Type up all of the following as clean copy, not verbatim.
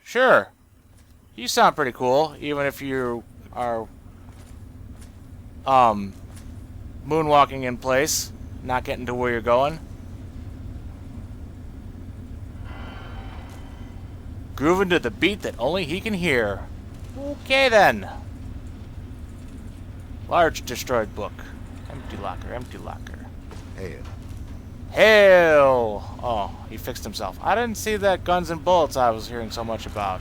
Sure. You sound pretty cool, even if you are, moonwalking in place, not getting to where you're going. Grooving to the beat that only he can hear. Okay, then. Large destroyed book. Empty locker, empty locker. Hail. Hail! Oh, he fixed himself. I didn't see that guns and bullets I was hearing so much about.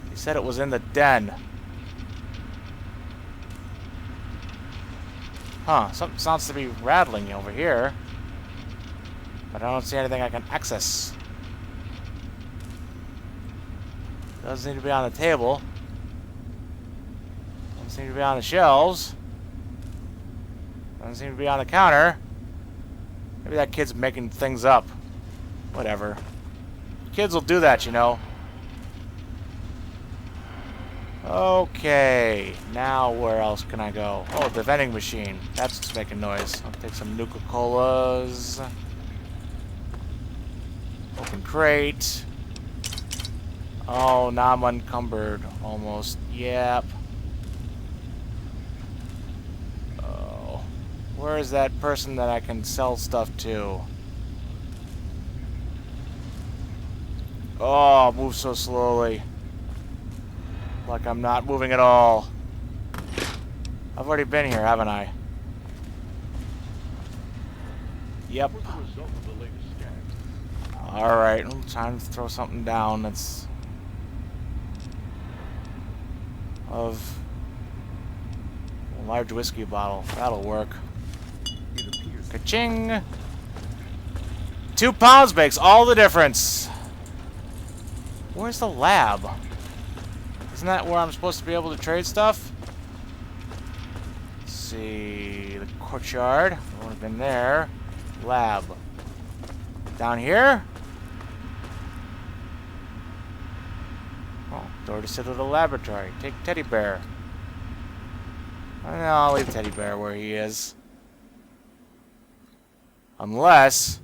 He said it was in the den. Huh, something sounds to be rattling over here. But I don't see anything I can access. Doesn't need to be on the table. Doesn't seem to be on the shelves. Doesn't seem to be on the counter. Maybe that kid's making things up. Whatever. Kids will do that, you know. Okay. Now where else can I go? Oh, the vending machine. That's what's making noise. I'll take some Nuka-Colas. Open crate. Oh, now I'm encumbered. Almost. Yep. Oh. Where is that person that I can sell stuff to? Oh, move so slowly. Like I'm not moving at all. I've already been here, haven't I? Yep. Alright, time to throw something down that's of a large whiskey bottle. That'll work. Ka-ching! 2 pounds makes all the difference. Where's the lab? Isn't that where I'm supposed to be able to trade stuff? Let's see. The courtyard. I would have been there. Lab. Down here? Oh, door to sit at the laboratory. Take teddy bear. No, I'll leave teddy bear where he is. Unless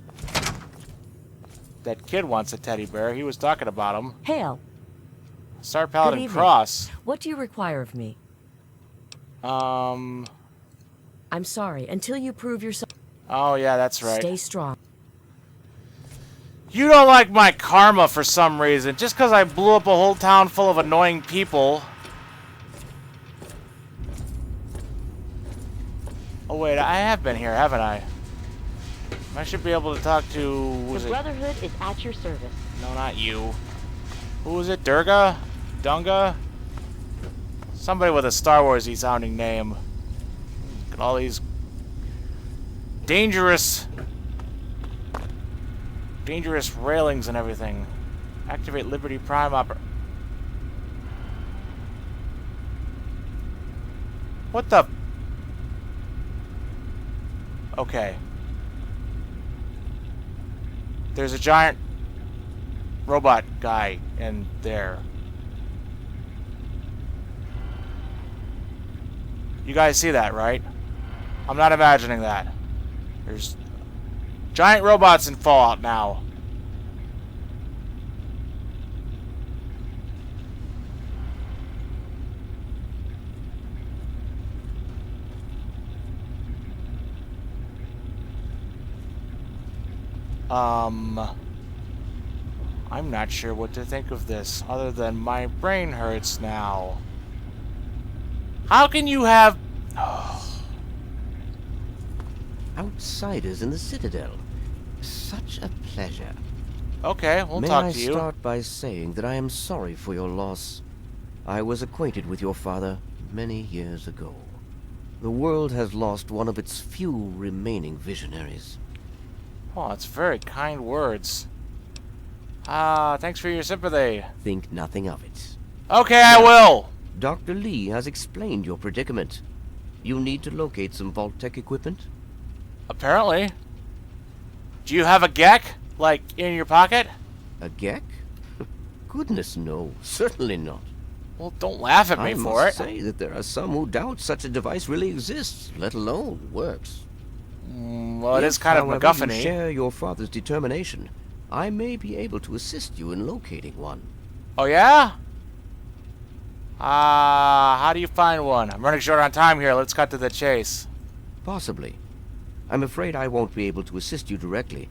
that kid wants a teddy bear. He was talking about him. Hail. Star Good Paladin evening. Cross. What do you require of me? I'm sorry. Until you prove yourself, Oh, yeah, that's right. stay strong. You don't like my karma for some reason. Just because I blew up a whole town full of annoying people. Oh, wait, I have been here, haven't I? I should be able to talk to... Who is The it? Brotherhood is at your service. No, not you. Who is it? Durga? Dunga? Somebody with a Star Wars-y sounding name. Look at all these dangerous railings and everything. Activate Liberty Prime What the? Okay. There's a giant robot guy in there. You guys see that, right? I'm not imagining that. There's giant robots in Fallout now. I'm not sure what to think of this, other than my brain hurts now. How can you have... Outsiders in the Citadel. Such a pleasure. Okay, we'll May talk I to you. start by saying that I am sorry for your loss. I was acquainted with your father many years ago. The world has lost one of its few remaining visionaries. Oh, that's very kind words. Thanks for your sympathy. Think nothing of it. Okay, I will. Dr. Lee has explained your predicament. You need to locate some Vault-Tec equipment. Apparently. Do you have a GEC, like, in your pocket? A GEC? Goodness, no. Certainly not. Well, don't laugh at me I for must it. say that there are some who doubt such a device really exists, let alone works. Well, it is If, kind of however, you MacGuffin-y. share your father's determination, I may be able to assist you in locating one. Oh, yeah? How do you find one? I'm running short on time here. Let's cut to the chase. Possibly. I'm afraid I won't be able to assist you directly.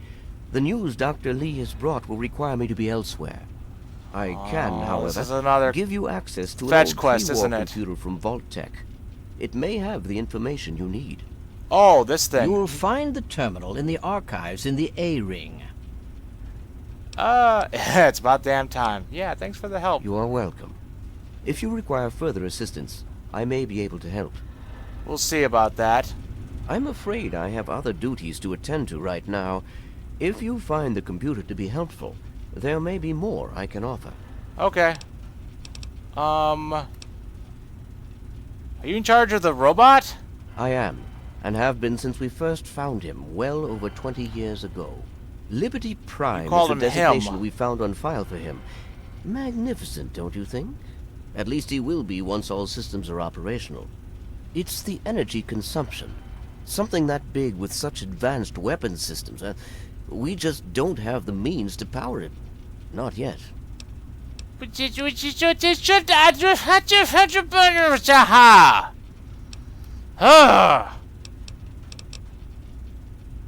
The news Dr. Lee has brought will require me to be elsewhere. I can, This is however, another give you access to an fetch old quest, pre-war isn't it? computer from Vault Tech. It may have the information you need. Oh, this thing. You will find the terminal in the archives in the A-ring. It's about damn time. Yeah, thanks for the help. You are welcome. If you require further assistance, I may be able to help. We'll see about that. I'm afraid I have other duties to attend to right now. If you find the computer to be helpful, there may be more I can offer. Okay. Are you in charge of the robot? I am, and have been since we first found him well over 20 years ago. Liberty Prime is called the him designation him. we found on file for him. Magnificent, don't you think? At least he will be once all systems are operational. It's the energy consumption. Something that big with such advanced weapon systems. We just don't have the means to power it. Not yet.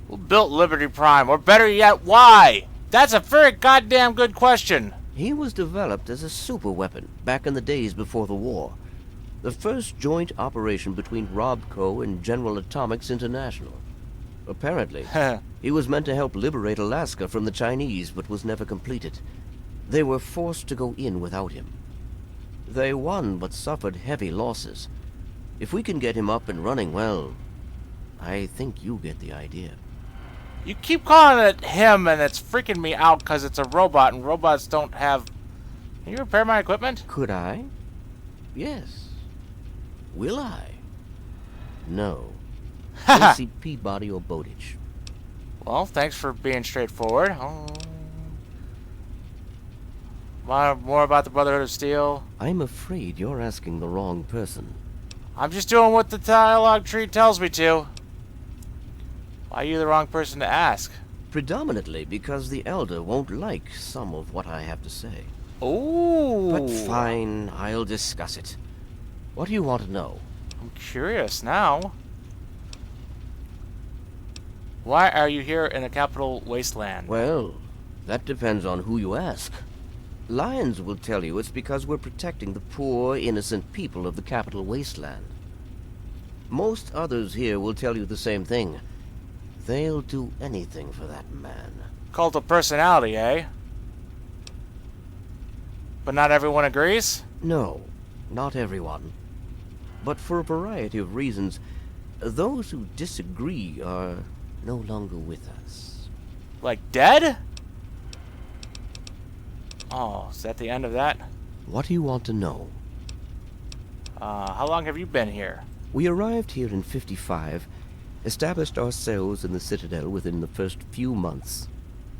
Who built Liberty Prime? Or better yet, why? That's a very goddamn good question. He was developed as a superweapon back in the days before the war. The first joint operation between RobCo and General Atomics International. Apparently, he was meant to help liberate Alaska from the Chinese, but was never completed. They were forced to go in without him. They won, but suffered heavy losses. If we can get him up and running, well, I think you get the idea. You keep calling it him, and it's freaking me out because it's a robot, and robots don't have... Can you repair my equipment? Could I? Yes. Will I? No. AC Peabody or Bowditch. Well, thanks for being straightforward. More about the Brotherhood of Steel? I'm afraid you're asking the wrong person. I'm just doing what the dialogue tree tells me to. Why are you the wrong person to ask? Predominantly because the Elder won't like some of what I have to say. Ooh. But fine, I'll discuss it. What do you want to know? I'm curious now. Why are you here in the Capital Wasteland? Well, that depends on who you ask. Lions will tell you it's because we're protecting the poor, innocent people of the Capital Wasteland. Most others here will tell you the same thing. They'll do anything for that man. Cult of personality, eh? But not everyone agrees? No, not everyone. But for a variety of reasons, those who disagree are no longer with us. Like dead? Oh, is that the end of that? What do you want to know? How long have you been here? We arrived here in '55, established ourselves in the Citadel within the first few months.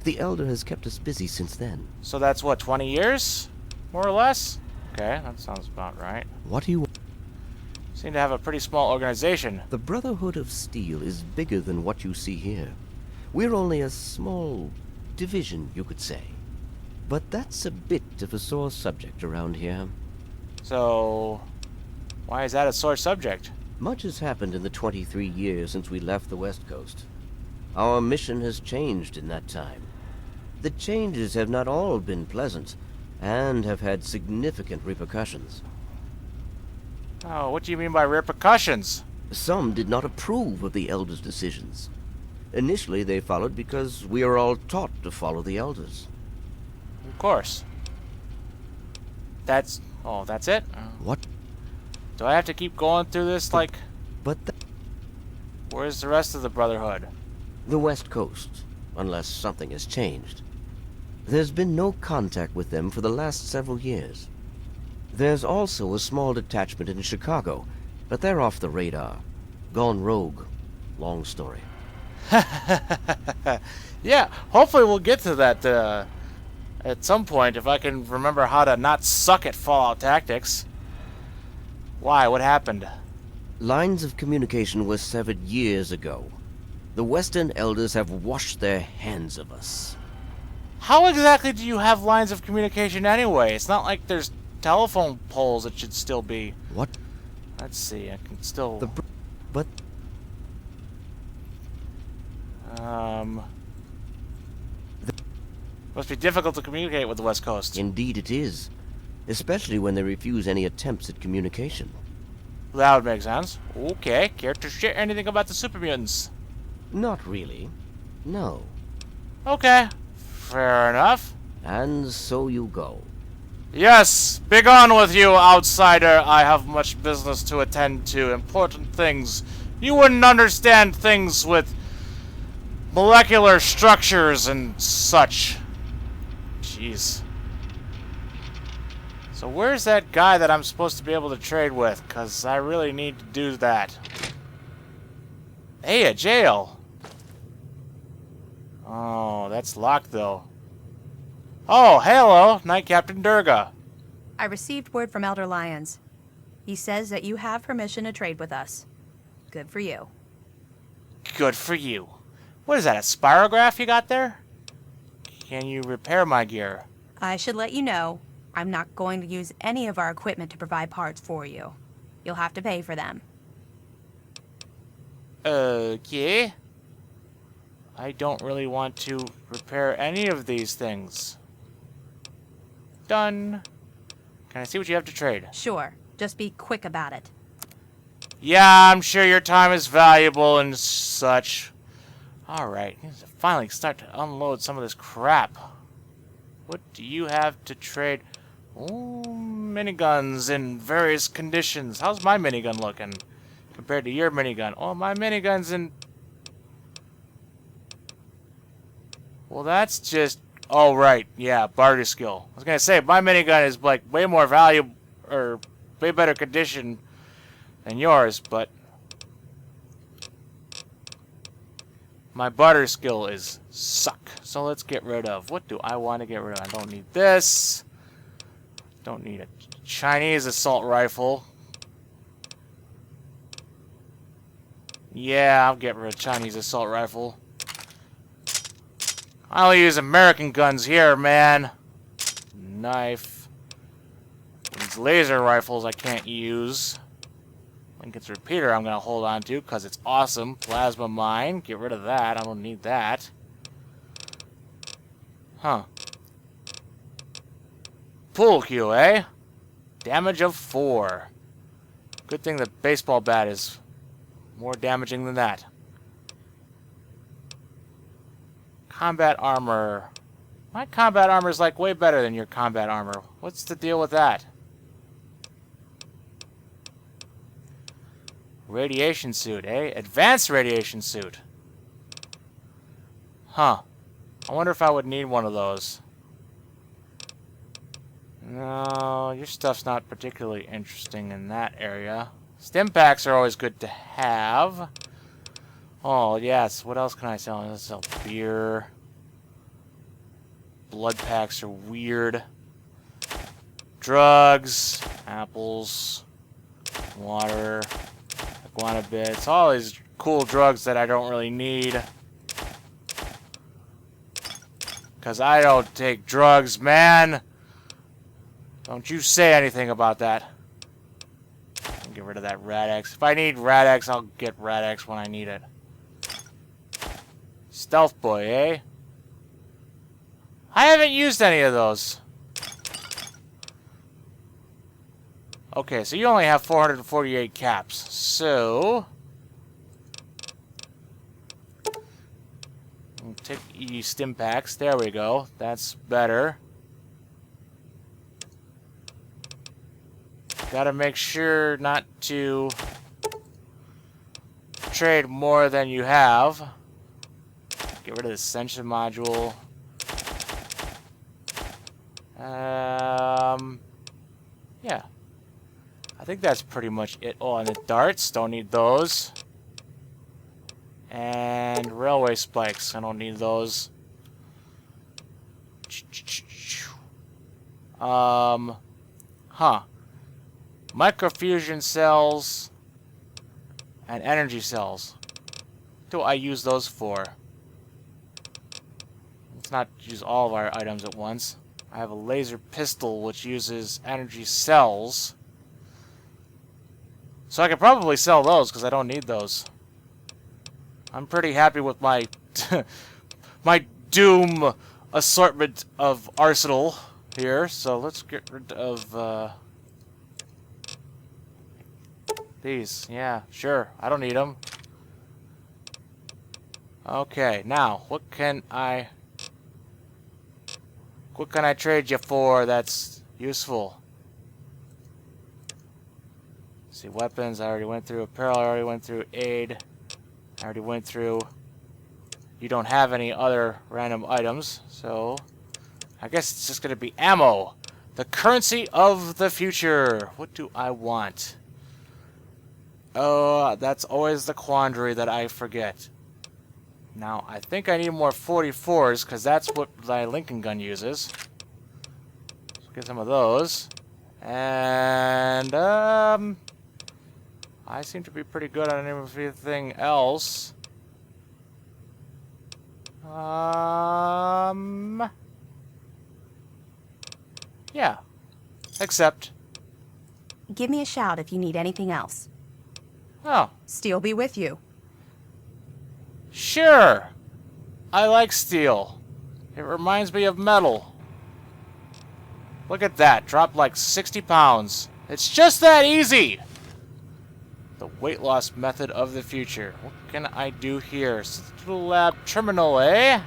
The Elder has kept us busy since then. So that's what, 20 years? More or less? Okay, that sounds about right. What do you... Seem to have a pretty small organization. The Brotherhood of Steel is bigger than what you see here. We're only a small division, you could say. But that's a bit of a sore subject around here. So, why is that a sore subject? Much has happened in the 23 years since we left the West Coast. Our mission has changed in that time. The changes have not all been pleasant, and have had significant repercussions. Oh, what do you mean by repercussions? Some did not approve of the Elders' decisions. Initially, they followed because we are all taught to follow the Elders. Of course. That's... Oh, that's it? What? Do I have to keep going through this, like... But Where's the rest of the Brotherhood? the West Coast, unless something has changed. There's been no contact with them for the last several years. There's also a small detachment in Chicago, but they're off the radar. Gone rogue. Long story. Yeah, hopefully we'll get to that at some point, if I can remember how to not suck at Fallout Tactics. Why? What happened? Lines of communication were severed years ago. The Western Elders have washed their hands of us. How exactly do you have lines of communication anyway? It's not like there's telephone poles. It should still be. What? Let's see. I can still. But Must be difficult to communicate with the West Coast. indeed it is. Especially when they refuse any attempts at communication. That would make sense. Okay. Care to share anything about the super mutants? Not really. No. Okay. Fair enough. And so you go. Yes, begone with you, outsider. I have much business to attend to, important things. You wouldn't understand things with molecular structures and such. Jeez. So where's that guy that I'm supposed to be able to trade with? Because I really need to do that. Hey, a jail. Oh, that's locked, though. Oh, hello, Knight Captain Durga. I received word from Elder Lyons. He says that you have permission to trade with us. Good for you. Good for you. What is that, a spirograph you got there? Can you repair my gear? I should let you know, I'm not going to use any of our equipment to provide parts for you. You'll have to pay for them. Okay. I don't really want to repair any of these things. Done. Can I see what you have to trade? Sure, just be quick about it. Yeah, I'm sure your time is valuable and such. Alright, finally start to unload some of this crap. What do you have to trade? Oh, miniguns in various conditions. How's my minigun looking compared to your minigun? Oh, my minigun's in... Well, that's just... Oh, right. Yeah, barter skill. I was going to say, my minigun is, like, way more valuable, or way better condition than yours, but... My barter skill is suck. So let's get rid of... What do I want to get rid of? I don't need this. Don't need a Chinese assault rifle. Yeah, I'll get rid of Chinese assault rifle. I only use American guns here, man. Knife. These laser rifles I can't use. Lincoln's repeater I'm going to hold on to because it's awesome. Plasma mine. Get rid of that. I don't need that. Huh. Pool cue, eh? Damage of 4. Good thing the baseball bat is more damaging than that. Combat armor. My combat armor is like way better than your combat armor. What's the deal with that? Radiation suit, eh? Advanced radiation suit. Huh. I wonder if I would need one of those. No, your stuff's not particularly interesting in that area. Stim packs are always good to have. Oh, yes. What else can I sell? I sell beer. Blood packs are weird. Drugs. Apples. Water. Iguana bits. All these cool drugs that I don't really need. Because I don't take drugs, man. Don't you say anything about that. I'll get rid of that Rad-X. If I need Rad-X, I'll get Rad-X when I need it. Stealth boy, eh? I haven't used any of those. Okay, so you only have 448 caps. So... I'll take E stim packs. There we go. That's better. Gotta make sure not to trade more than you have. Get rid of the Ascension module. Yeah. I think that's pretty much it. Oh, and the darts. Don't need those. And railway spikes. I don't need those. Huh. Microfusion cells and energy cells. What do I use those for? let's not use all of our items at once. I have a laser pistol which uses energy cells. So I could probably sell those because I don't need those. I'm pretty happy with my my Doom assortment of arsenal here. So let's get rid of these. Yeah, sure. I don't need them. Okay, now what can I trade you for that's useful? Let's see, weapons I already went through, apparel I already went through, aid I already went through. You don't have any other random items, so I guess it's just gonna be ammo. The currency of the future. What do I want? Oh, that's always the quandary that I forget. Now, I think I need more 44s, because that's what my Lincoln gun uses. Let's get some of those. And, I seem to be pretty good on everything else. Yeah. Except. Give me a shout if you need anything else. Oh. Steel be with you. Sure. I like steel. It reminds me of metal. Look at that. Dropped like 60 pounds. It's just that easy. The weight loss method of the future. What can I do here? Central lab terminal, eh?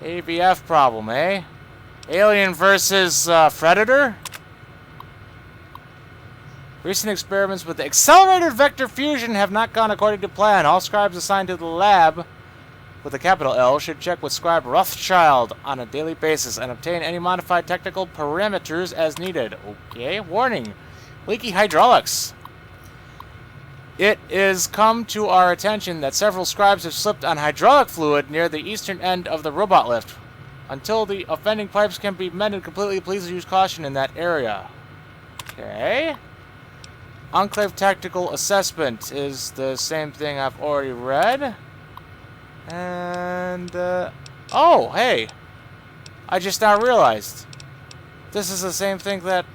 AVF problem, eh? Alien versus Predator? Recent experiments with the accelerated vector fusion have not gone according to plan. All scribes assigned to the lab with a capital L should check with Scribe Rothschild on a daily basis and obtain any modified technical parameters as needed. Okay, warning. Leaky hydraulics. It is come to our attention that several scribes have slipped on hydraulic fluid near the eastern end of the robot lift. Until the offending pipes can be mended completely, please use caution in that area. Okay. Enclave Tactical Assessment is the same thing I've already read. And, oh, hey. I just now realized. This is the same thing that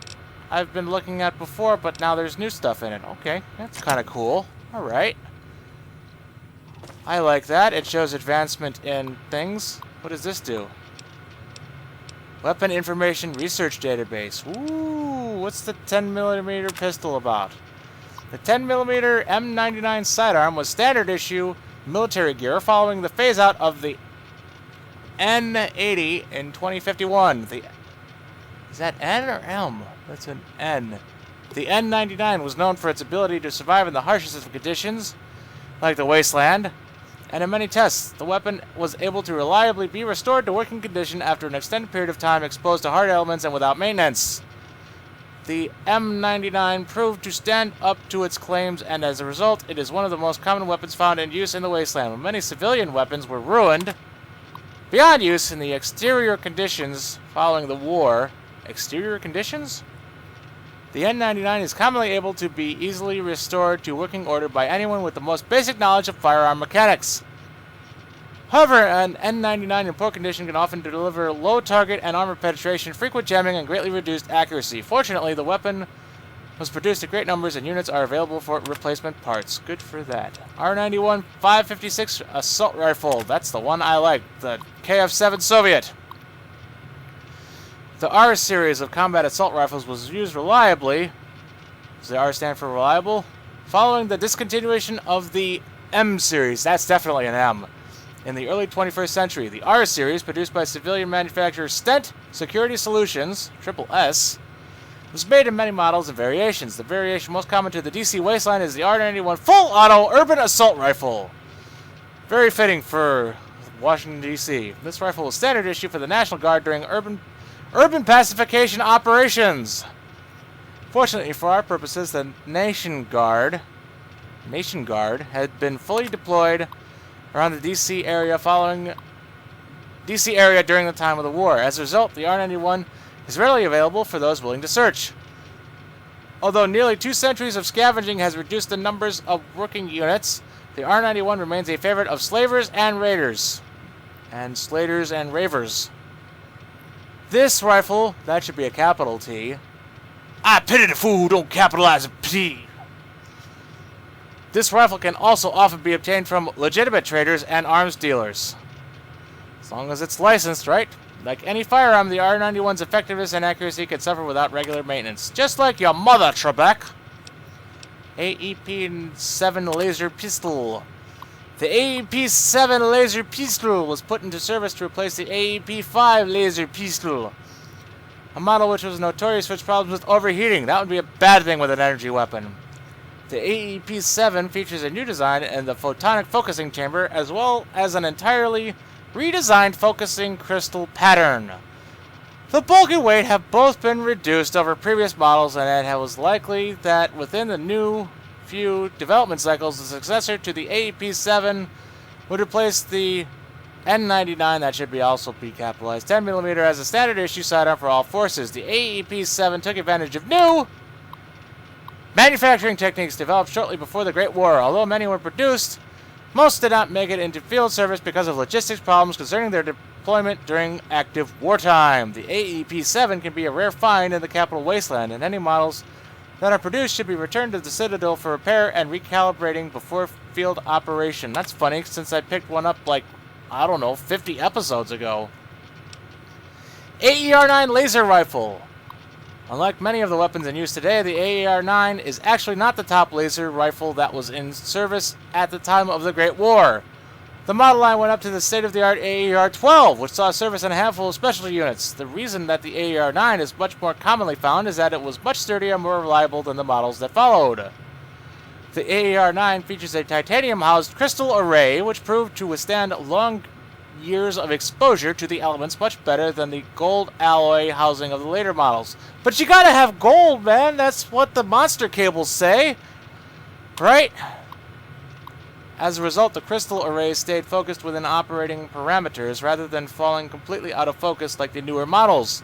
I've been looking at before, but now there's new stuff in it. Okay, that's kind of cool. Alright. I like that. It shows advancement in things. What does this do? Weapon Information Research Database. Ooh, what's the 10mm pistol about? The 10mm M99 sidearm was standard issue military gear following the phase-out of the N80 in 2051. Is that N or M? That's an N. The N99 was known for its ability to survive in the harshest of conditions, like the wasteland, and in many tests, the weapon was able to reliably be restored to working condition after an extended period of time exposed to hard elements and without maintenance. The M99 proved to stand up to its claims, and as a result, it is one of the most common weapons found in use in the wasteland. When many civilian weapons were ruined beyond use in the exterior conditions following the war. Exterior conditions? The N99 is commonly able to be easily restored to working order by anyone with the most basic knowledge of firearm mechanics. However, an N99 in poor condition can often deliver low target and armor penetration, frequent jamming, and greatly reduced accuracy. Fortunately, the weapon was produced in great numbers and units are available for replacement parts. Good for that. R91 556 assault rifle. That's the one I like. The KF-7 Soviet. The R series of combat assault rifles was used reliably. Does the R stand for reliable? Following the discontinuation of the M series. That's definitely an M. In the early 21st century, the R series, produced by civilian manufacturer Stent Security Solutions, (SSS), was made in many models and variations. The variation most common to the DC wasteland is the R91 Full Auto Urban Assault Rifle. Very fitting for Washington, D.C. This rifle was standard issue for the National Guard during urban pacification operations. Fortunately for our purposes, the Nation Guard had been fully deployed around the DC area during the time of the war. As a result, the R91 is readily available for those willing to search. Although nearly 2 centuries of scavenging has reduced the numbers of working units, The R91 remains a favorite of slavers and raiders. And slaters and ravers. This rifle, that should be a capital T. I pity the fool who don't capitalize a P. This rifle can also often be obtained from legitimate traders and arms dealers. As long as it's licensed, right? Like any firearm, the R91's effectiveness and accuracy can suffer without regular maintenance. Just like your mother, Trebek. AEP-7 laser pistol. The AEP-7 laser pistol was put into service to replace the AEP-5 laser pistol. A model which was notorious for its problems with overheating. That would be a bad thing with an energy weapon. The AEP-7 features a new design in the photonic focusing chamber, as well as an entirely redesigned focusing crystal pattern. The bulk and weight have both been reduced over previous models, and it was likely that within the new few development cycles, the successor to the AEP-7 would replace the N99, that should also be capitalized, 10mm as a standard issue sidearm for all forces. The AEP-7 took advantage of new manufacturing techniques developed shortly before the Great War. Although many were produced, most did not make it into field service because of logistics problems concerning their deployment during active wartime. The AEP-7 can be a rare find in the Capital Wasteland, and any models that are produced should be returned to the Citadel for repair and recalibrating before field operation. That's funny, since I picked one up like, I don't know, 50 episodes ago. AER-9 laser rifle. Unlike many of the weapons in use today, the AER-9 is actually not the top laser rifle that was in service at the time of the Great War. The model line went up to the state-of-the-art AER-12, which saw service in a handful of specialty units. The reason that the AER-9 is much more commonly found is that it was much sturdier and more reliable than the models that followed. The AER-9 features a titanium-housed crystal array, which proved to withstand long years of exposure to the elements much better than the gold alloy housing of the later models. But you gotta have gold, man! That's what the monster cables say! Right? As a result, the crystal array stayed focused within operating parameters rather than falling completely out of focus like the newer models.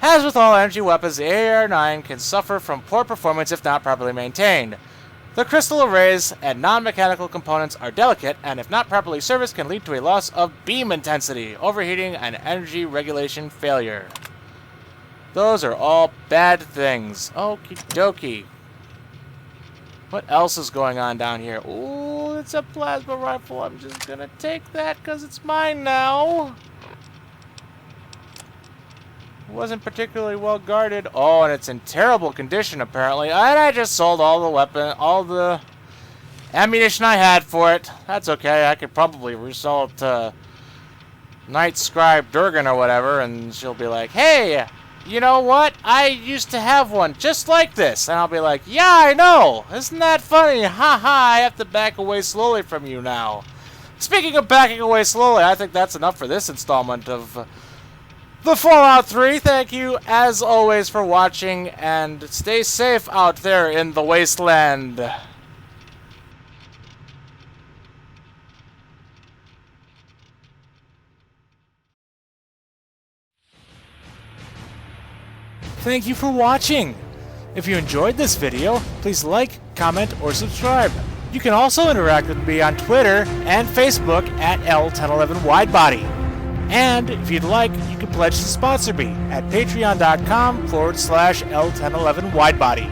As with all energy weapons, the AR-9 can suffer from poor performance if not properly maintained. The crystal arrays and non-mechanical components are delicate, and if not properly serviced, can lead to a loss of beam intensity, overheating, and energy regulation failure. Those are all bad things. Okie dokie. What else is going on down here? Ooh, it's a plasma rifle. I'm just gonna take that because it's mine now. It wasn't particularly well guarded. Oh, and it's in terrible condition apparently. And I just sold all the ammunition I had for it. That's okay. I could probably resell it to Night Scribe Durgan or whatever, and she'll be like, "Hey, you know what? I used to have one just like this." And I'll be like, "Yeah, I know. Isn't that funny? Ha ha, I have to back away slowly from you now." Speaking of backing away slowly, I think that's enough for this installment of the Fallout 3. Thank you, as always, for watching, and stay safe out there in the wasteland. Thank you for watching. If you enjoyed this video, please like, comment, or subscribe. You can also interact with me on Twitter and Facebook at L1011Widebody. And if you'd like, you can pledge to sponsor me at patreon.com/L1011Widebody.